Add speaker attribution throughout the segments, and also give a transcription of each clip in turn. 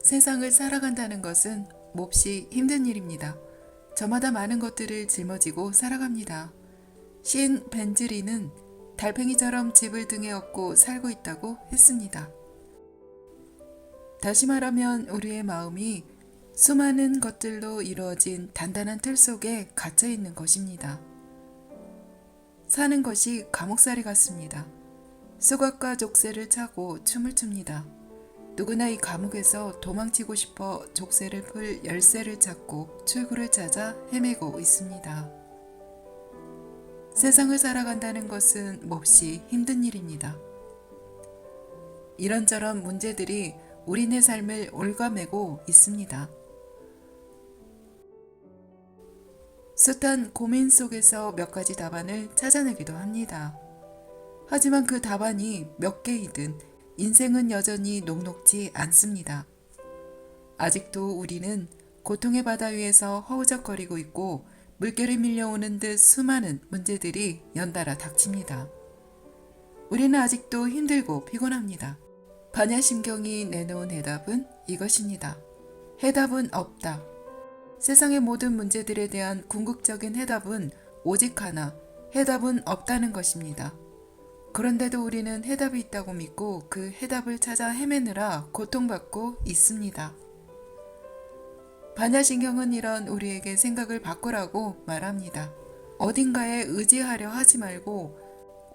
Speaker 1: 세상을 살아간다는 것은 몹시 힘든 일입니다. 저마다 많은 것들을 짊어지고 살아갑니다. 시인 벤즈리는 달팽이처럼 집을 등에 업고 살고 있다고 했습니다. 다시 말하면 우리의 마음이 수많은 것들로 이루어진 단단한 틀 속에 갇혀 있는 것입니다. 사는 것이 감옥살이 같습니다. 수갑과 족쇄를 차고 춤을 춥니다. 누구나 이 감옥에서 도망치고 싶어 족쇄를 풀 열쇠를 찾고 출구를 찾아 헤매고 있습니다. 세상을 살아간다는 것은 몹시 힘든 일입니다. 이런저런 문제들이 우리네 삶을 옭아매고 있습니다. 숱한 고민 속에서 몇 가지 답안을 찾아내기도 합니다. 하지만 그 답안이 몇 개이든 인생은 여전히 녹록지 않습니다. 아직도 우리는 고통의 바다 위에서 허우적거리고 있고 물결이 밀려오는 듯 수많은 문제들이 연달아 닥칩니다. 우리는 아직도 힘들고 피곤합니다. 반야심경이 내놓은 해답은 이것입니다. 해답은 없다. 세상의 모든 문제들에 대한 궁극적인 해답은 오직 하나, 해답은 없다는 것입니다. 그런데도 우리는 해답이 있다고 믿고 그 해답을 찾아 헤매느라 고통받고 있습니다. 반야심경은 이런 우리에게 생각을 바꾸라고 말합니다. 어딘가에 의지하려 하지 말고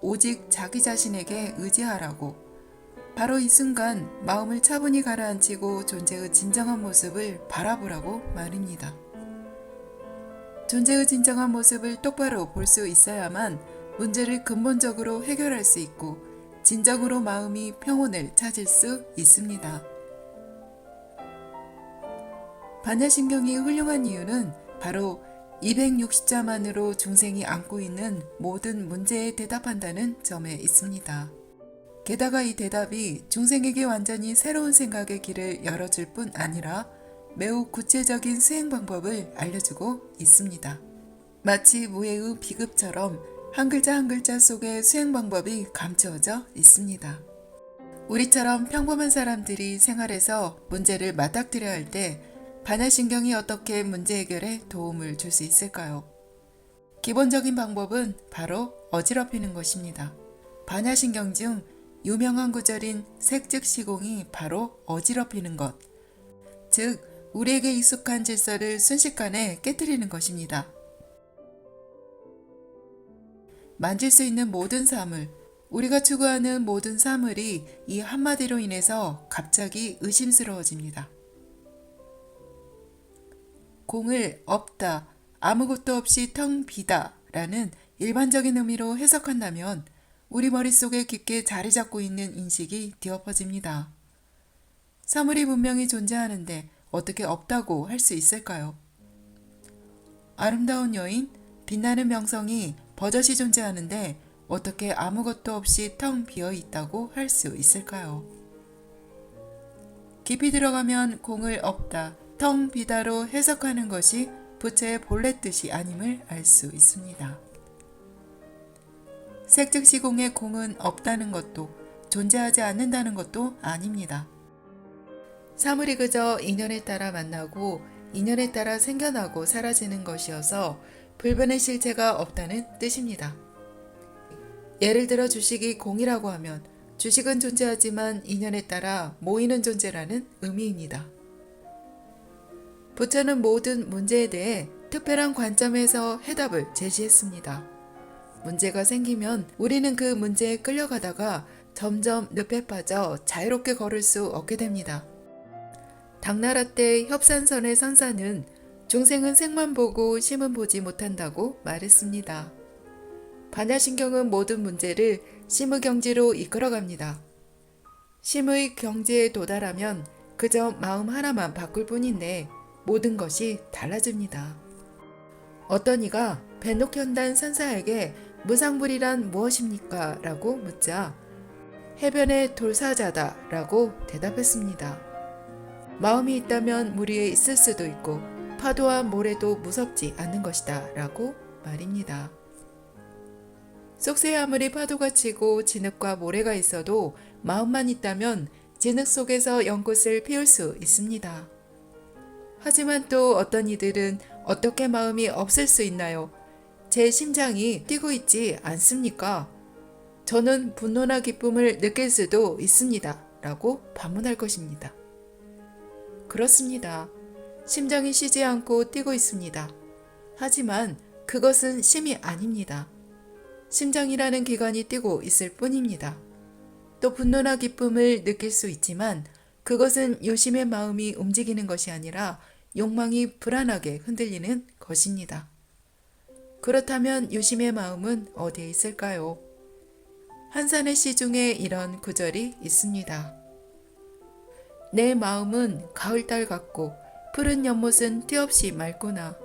Speaker 1: 오직 자기 자신에게 의지하라고. 바로 이 순간 마음을 차분히 가라앉히고 존재의 진정한 모습을 바라보라고 말입니다. 존재의 진정한 모습을 똑바로 볼 수 있어야만 문제를 근본적으로 해결할 수 있고 진정으로 마음이 평온을 찾을 수 있습니다. 반야심경이 훌륭한 이유는 바로 260자만으로 중생이 안고 있는 모든 문제에 대답한다는 점에 있습니다. 게다가 이 대답이 중생에게 완전히 새로운 생각의 길을 열어줄 뿐 아니라 매우 구체적인 수행 방법을 알려주고 있습니다. 마치 무예의 비급처럼 한 글자 한 글자 속에 수행 방법이 감추어져 있습니다. 우리처럼 평범한 사람들이 생활에서 문제를 맞닥뜨려야 할 때 반야심경이 어떻게 문제 해결에 도움을 줄 수 있을까요? 기본적인 방법은 바로 어지럽히는 것입니다. 반야심경 중 유명한 구절인 색즉시공이 바로 어지럽히는 것, 즉 우리에게 익숙한 질서를 순식간에 깨뜨리는 것입니다. 만질 수 있는 모든 사물, 우리가 추구하는 모든 사물이 이 한마디로 인해서 갑자기 의심스러워집니다. 공을 없다, 아무것도 없이 텅 비다 라는 일반적인 의미로 해석한다면 우리 머릿속에 깊게 자리 잡고 있는 인식이 뒤엎어집니다. 사물이 분명히 존재하는데 어떻게 없다고 할 수 있을까요? 아름다운 여인, 빛나는 명성이 버젓이 존재하는데 어떻게 아무것도 없이 텅 비어 있다고 할 수 있을까요? 깊이 들어가면 공을 없다, 텅 비다로 해석하는 것이 부처의 본래 뜻이 아님을 알 수 있습니다. 색즉시공의 공은 없다는 것도 존재하지 않는다는 것도 아닙니다. 사물이 그저 인연에 따라 만나고 인연에 따라 생겨나고 사라지는 것이어서 불변의 실체가 없다는 뜻입니다. 예를 들어 주식이 공이라고 하면 주식은 존재하지만 인연에 따라 모이는 존재라는 의미입니다. 부처는 모든 문제에 대해 특별한 관점에서 해답을 제시했습니다. 문제가 생기면 우리는 그 문제에 끌려가다가 점점 늪에 빠져 자유롭게 걸을 수 없게 됩니다. 당나라 때 협산선의 선사는 중생은 색만 보고 심은 보지 못한다고 말했습니다. 반야심경은 모든 문제를 심의 경지로 이끌어갑니다. 심의 경지에 도달하면 그저 마음 하나만 바꿀 뿐인데 모든 것이 달라집니다. 어떤 이가 벤록현단 선사에게 무상불이란 무엇입니까? 라고 묻자 해변의 돌사자다 라고 대답했습니다. 마음이 있다면 물 위에 있을 수도 있고 파도와 모래도 무섭지 않는 것이다 라고 말입니다. 쏙새 아무리 파도가 치고 진흙과 모래가 있어도 마음만 있다면 진흙 속에서 연꽃을 피울 수 있습니다. 하지만 또 어떤 이들은 어떻게 마음이 없을 수 있나요? 제 심장이 뛰고 있지 않습니까? 저는 분노나 기쁨을 느낄 수도 있습니다. 라고 반문할 것입니다. 그렇습니다. 심장이 쉬지 않고 뛰고 있습니다. 하지만 그것은 심이 아닙니다. 심장이라는 기관이 뛰고 있을 뿐입니다. 또 분노나 기쁨을 느낄 수 있지만 그것은 요심의 마음이 움직이는 것이 아니라 욕망이 불안하게 흔들리는 것입니다. 그렇다면 요심의 마음은 어디에 있을까요? 한산의 시 중에 이런 구절이 있습니다. 내 마음은 가을달 같고 푸른 연못은 띠없이 맑구나.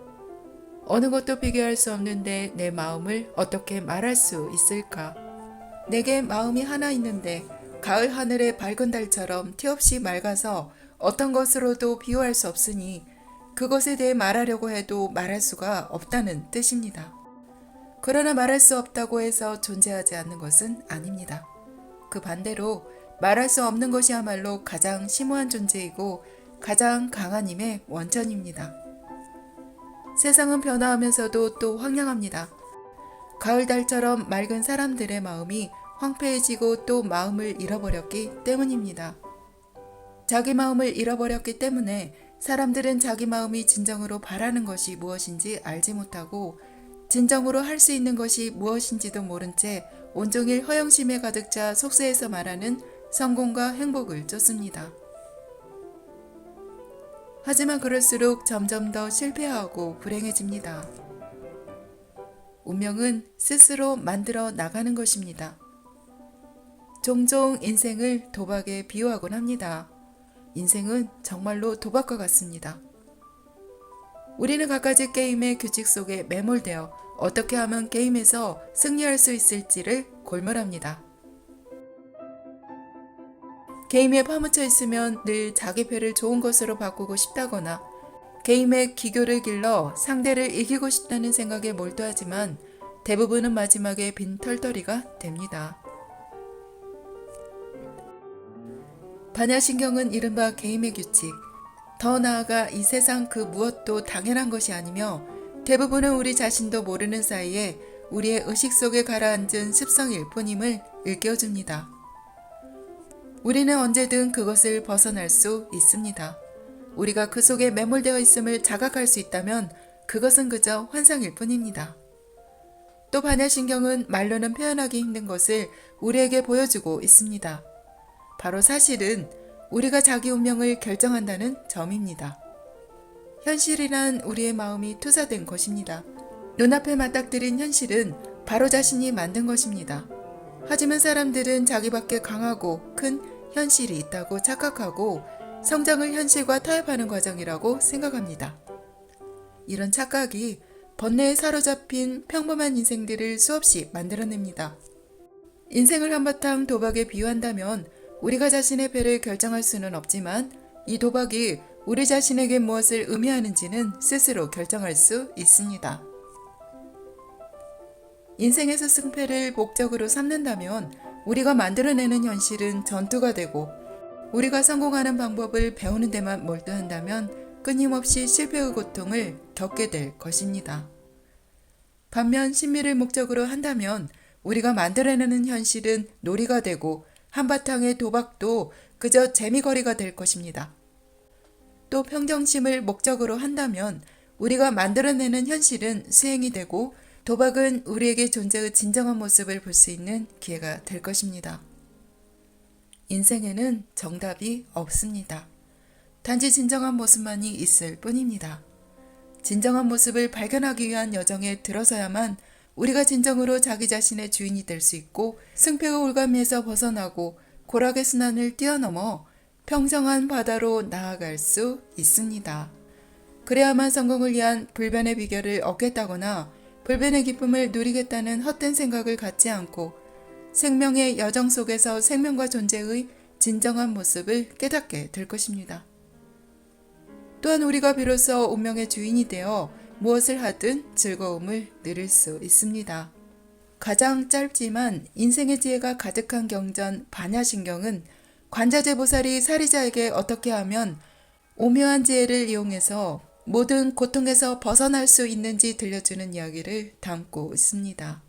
Speaker 1: 어느 것도 비교할 수 없는데 내 마음을 어떻게 말할 수 있을까? 내게 마음이 하나 있는데 가을 하늘의 밝은 달처럼 띠없이 맑아서 어떤 것으로도 비교할 수 없으니 그것에 대해 말하려고 해도 말할 수가 없다는 뜻입니다. 그러나 말할 수 없다고 해서 존재하지 않는 것은 아닙니다. 그 반대로 말할 수 없는 것이야말로 가장 심오한 존재이고 가장 강한 힘의 원천입니다. 세상은 변화하면서도 또 황량합니다. 가을달처럼 맑은 사람들의 마음이 황폐해지고 또 마음을 잃어버렸기 때문입니다. 자기 마음을 잃어버렸기 때문에 사람들은 자기 마음이 진정으로 바라는 것이 무엇인지 알지 못하고 진정으로 할 수 있는 것이 무엇인지도 모른 채 온종일 허영심에 가득 차 속세에서 말하는 성공과 행복을 쫓습니다. 하지만 그럴수록 점점 더 실패하고 불행해집니다. 운명은 스스로 만들어 나가는 것입니다. 종종 인생을 도박에 비유하곤 합니다. 인생은 정말로 도박과 같습니다. 우리는 갖가지 게임의 규칙 속에 매몰되어 어떻게 하면 게임에서 승리할 수 있을지를 골몰합니다. 게임에 파묻혀 있으면 늘 자기 패를 좋은 것으로 바꾸고 싶다거나 게임의 기교를 길러 상대를 이기고 싶다는 생각에 몰두하지만 대부분은 마지막에 빈털터리가 됩니다. 반야신경은 이른바 게임의 규칙, 더 나아가 이 세상 그 무엇도 당연한 것이 아니며 대부분은 우리 자신도 모르는 사이에 우리의 의식 속에 가라앉은 습성일 뿐임을 일깨워줍니다. 우리는 언제든 그것을 벗어날 수 있습니다. 우리가 그 속에 매몰되어 있음을 자각할 수 있다면 그것은 그저 환상일 뿐입니다. 또 반야신경은 말로는 표현하기 힘든 것을 우리에게 보여주고 있습니다. 바로 사실은 우리가 자기 운명을 결정한다는 점입니다. 현실이란 우리의 마음이 투사된 것입니다. 눈앞에 맞닥뜨린 현실은 바로 자신이 만든 것입니다. 하지만 사람들은 자기밖에 강하고 큰 현실이 있다고 착각하고 성장을 현실과 타협하는 과정이라고 생각합니다. 이런 착각이 번뇌에 사로잡힌 평범한 인생들을 수없이 만들어냅니다. 인생을 한바탕 도박에 비유한다면 우리가 자신의 패를 결정할 수는 없지만 이 도박이 우리 자신에게 무엇을 의미하는지는 스스로 결정할 수 있습니다. 인생에서 승패를 목적으로 삼는다면 우리가 만들어내는 현실은 전투가 되고 우리가 성공하는 방법을 배우는 데만 몰두한다면 끊임없이 실패의 고통을 겪게 될 것입니다. 반면 신미를 목적으로 한다면 우리가 만들어내는 현실은 놀이가 되고 한바탕의 도박도 그저 재미거리가 될 것입니다. 또 평정심을 목적으로 한다면 우리가 만들어내는 현실은 수행이 되고 도박은 우리에게 존재의 진정한 모습을 볼 수 있는 기회가 될 것입니다. 인생에는 정답이 없습니다. 단지 진정한 모습만이 있을 뿐입니다. 진정한 모습을 발견하기 위한 여정에 들어서야만 우리가 진정으로 자기 자신의 주인이 될 수 있고 승패의 올가미에서 벗어나고 고락의 순환을 뛰어넘어 평정한 바다로 나아갈 수 있습니다. 그래야만 성공을 위한 불변의 비결을 얻겠다거나 불변의 기쁨을 누리겠다는 헛된 생각을 갖지 않고 생명의 여정 속에서 생명과 존재의 진정한 모습을 깨닫게 될 것입니다. 또한 우리가 비로소 운명의 주인이 되어 무엇을 하든 즐거움을 누릴 수 있습니다. 가장 짧지만 인생의 지혜가 가득한 경전 반야신경은 관자재 보살이 사리자에게 어떻게 하면 오묘한 지혜를 이용해서 모든 고통에서 벗어날 수 있는지 들려주는 이야기를 담고 있습니다.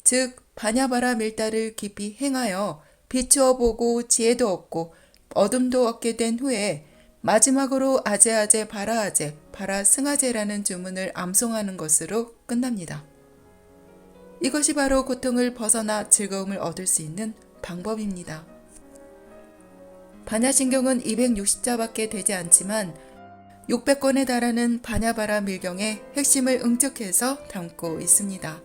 Speaker 1: 즉 바냐바라 밀다를 깊이 행하여 비추어 보고 지혜도 얻고 어둠도 얻게 된 후에 마지막으로 아제아제 바라아제 바라승아제라는 주문을 암송하는 것으로 끝납니다. 이것이 바로 고통을 벗어나 즐거움을 얻을 수 있는 방법입니다. 반야신경은 260자밖에 되지 않지만 600권에 달하는 바냐바라 밀경의 핵심을 응축해서 담고 있습니다.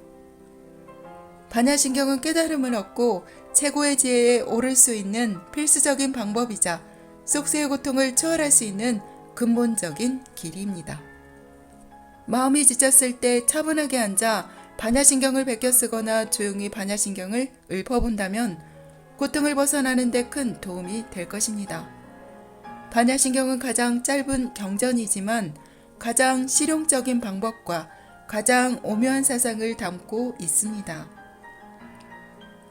Speaker 1: 반야신경은 깨달음을 얻고 최고의 지혜에 오를 수 있는 필수적인 방법이자 속세의 고통을 초월할 수 있는 근본적인 길입니다. 마음이 지쳤을 때 차분하게 앉아 반야신경을 베껴 쓰거나 조용히 반야신경을 읊어본다면 고통을 벗어나는 데 큰 도움이 될 것입니다. 반야신경은 가장 짧은 경전이지만 가장 실용적인 방법과 가장 오묘한 사상을 담고 있습니다.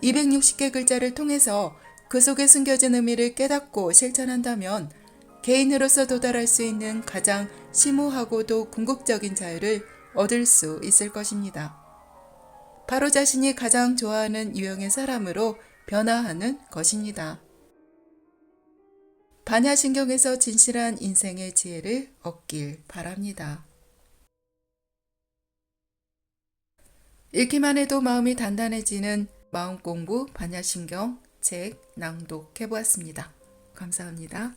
Speaker 1: 260개 글자를 통해서 그 속에 숨겨진 의미를 깨닫고 실천한다면 개인으로서 도달할 수 있는 가장 심오하고도 궁극적인 자유를 얻을 수 있을 것입니다. 바로 자신이 가장 좋아하는 유형의 사람으로 변화하는 것입니다. 반야신경에서 진실한 인생의 지혜를 얻길 바랍니다. 읽기만 해도 마음이 단단해지는 마음공부 반야신경 책 낭독해보았습니다. 감사합니다.